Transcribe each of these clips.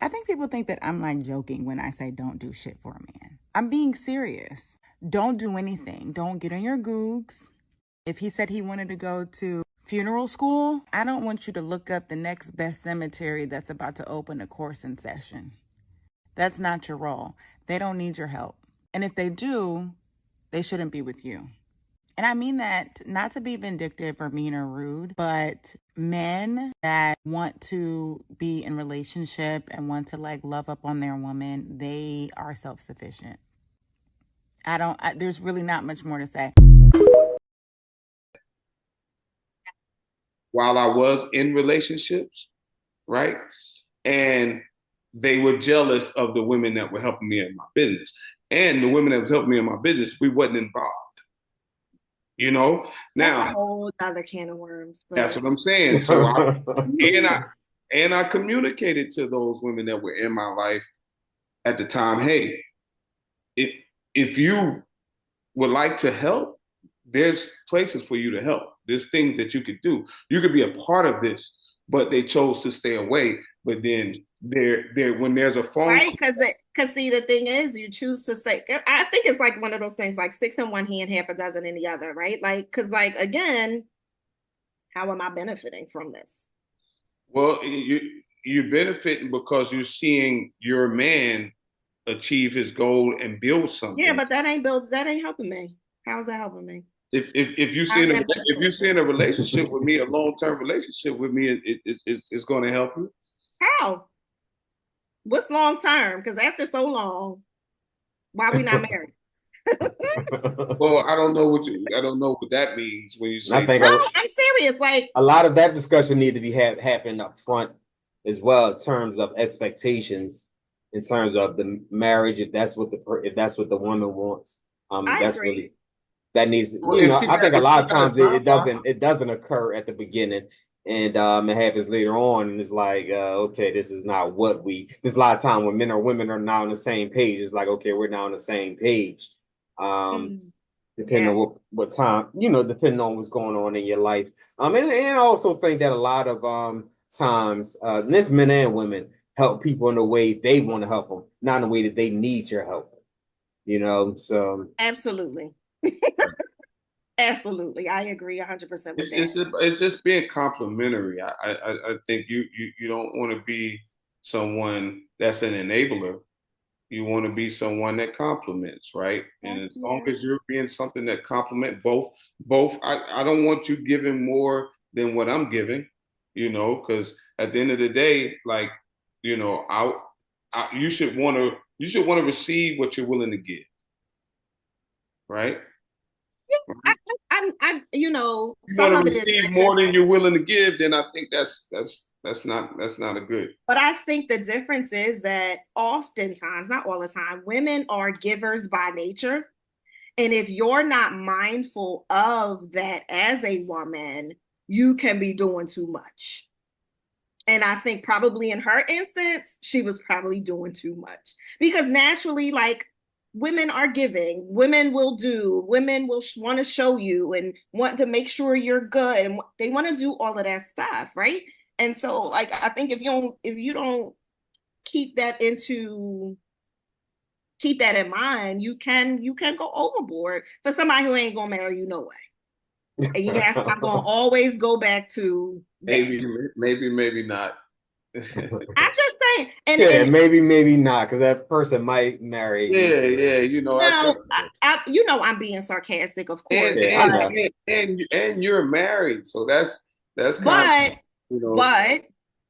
I think people think that I'm like joking when I say don't do shit for a man. I'm being serious. Don't do anything. Don't get on your Googs. If he said he wanted to go to funeral school, I don't want you to look up the next best cemetery that's about to open a course in session. That's not your role. They don't need your help. And if they do, they shouldn't be with you. And I mean that not to be vindictive or mean or rude, but men that want to be in relationship and want to like love up on their woman, they are self-sufficient. There's really not much more to say. While I was in relationships, right? And they were jealous of the women that were helping me in my business. And the women that was helping me in my business, we wasn't involved. That's Now a whole other can of worms. But... That's what I'm saying. I communicated to those women that were in my life at the time, hey, if you would like to help, there's places for you to help. There's things that you could do. You could be a part of this, but they chose to stay away. But then when there's a phone right, because see, the thing is, you choose to say. I think it's like one of those things, like six in one hand, half a dozen in the other, right? Like, because again, how am I benefiting from this? Well, you're benefiting because you're seeing your man achieve his goal and build something. Yeah, but that ain't helping me. How is that helping me? If you're seeing a relationship with me, a long-term relationship with me, it's going to help you. How? What's long term? Because after so long, why are we not married? Well, I don't know what that means when you say. I'm serious. Like, a lot of that discussion need to be happening up front as well, in terms of expectations, in terms of the marriage. If that's what the woman wants, I agree. Really that needs. I think a lot of times it doesn't occur at the beginning. And it happens later on, and it's like, okay, this is not what there's a lot of time when men or women are not on the same page. It's like, okay, we're now on the same page. Depending on what time, depending on what's going on in your life. And I also think that a lot of times, this men and women help people in the way they want to help them, not in the way that they need your help. So absolutely. Absolutely, I agree 100% with that. It's just being complimentary. I think you don't want to be someone that's an enabler. You want to be someone that compliments, right? And as long as you're being something that compliment both, I don't want you giving more than what I'm giving, because at the end of the day, like, you should want to receive what you're willing to give, right? Yeah, I some of it is more than you're willing to give, then I think that's not a good. But I think the difference is that oftentimes, not all the time, women are givers by nature. And if you're not mindful of that as a woman, you can be doing too much. And I think probably in her instance, she was probably doing too much because naturally, like, women are giving, women will want to show you and want to make sure you're good. And they want to do all of that stuff. Right. And so, like, I think if you don't keep that in mind, you can go overboard for somebody who ain't gonna marry you no way. And yes, I'm gonna always go back to that. maybe not. I'm just saying, and maybe not, because that person might marry. I'm being sarcastic, of course. And you're married, so that's kind of. But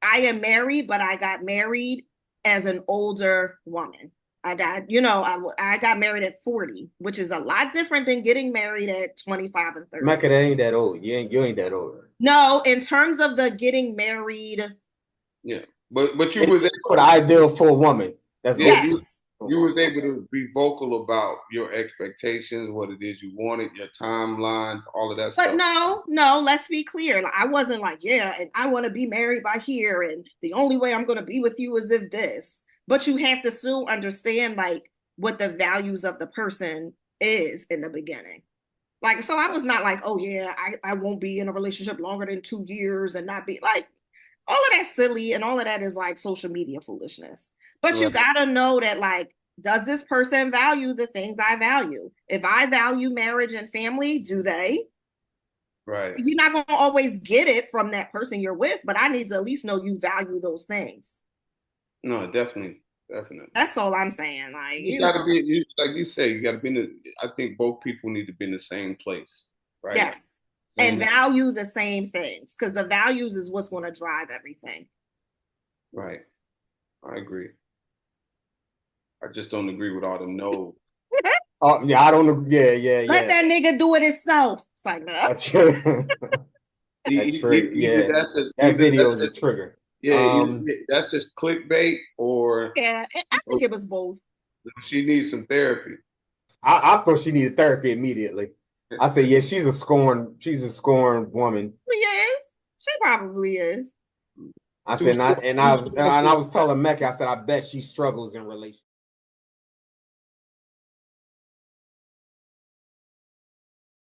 I am married, but I got married as an older woman. I got married at 40, which is a lot different than getting married at 25 and 30. Mecca, ain't that old. You ain't that old. No, in terms of the getting married. Yeah, but you was the ideal for a woman. That's you was able to be vocal about your expectations, what it is you wanted, your timelines, all of that stuff. But no, let's be clear. Like, I wasn't like, yeah, and I want to be married by here, and the only way I'm going to be with you is if this. But you have to still understand, like, what the values of the person is in the beginning. Like, so I was not like, oh yeah, I won't be in a relationship longer than 2 years and not be like, all of that's silly, and all of that is like social media foolishness. But Right. you gotta know that, like, does this person value the things I value? If I value marriage and family, do they? Right. You're not gonna always get it from that person you're with, but I need to at least know you value those things. No, definitely. That's all I'm saying. Like, You gotta be, like you say, you gotta be in the, I think both people need to be in the same place, right? Yes. And value the same things, because the values is what's going to drive everything. Right. I agree. I just don't agree with all the no. Oh yeah, I don't. Yeah. Let that nigga do it himself. It's like, no. That's true. That's true. Yeah, that video is a trigger. Yeah, that's just clickbait, or yeah, I think it was both. She needs some therapy. I thought she needed therapy immediately. I said, yeah, she's a scorned woman. She is. She probably is. I said, and I was telling Mecca, I said, I bet she struggles in relationships.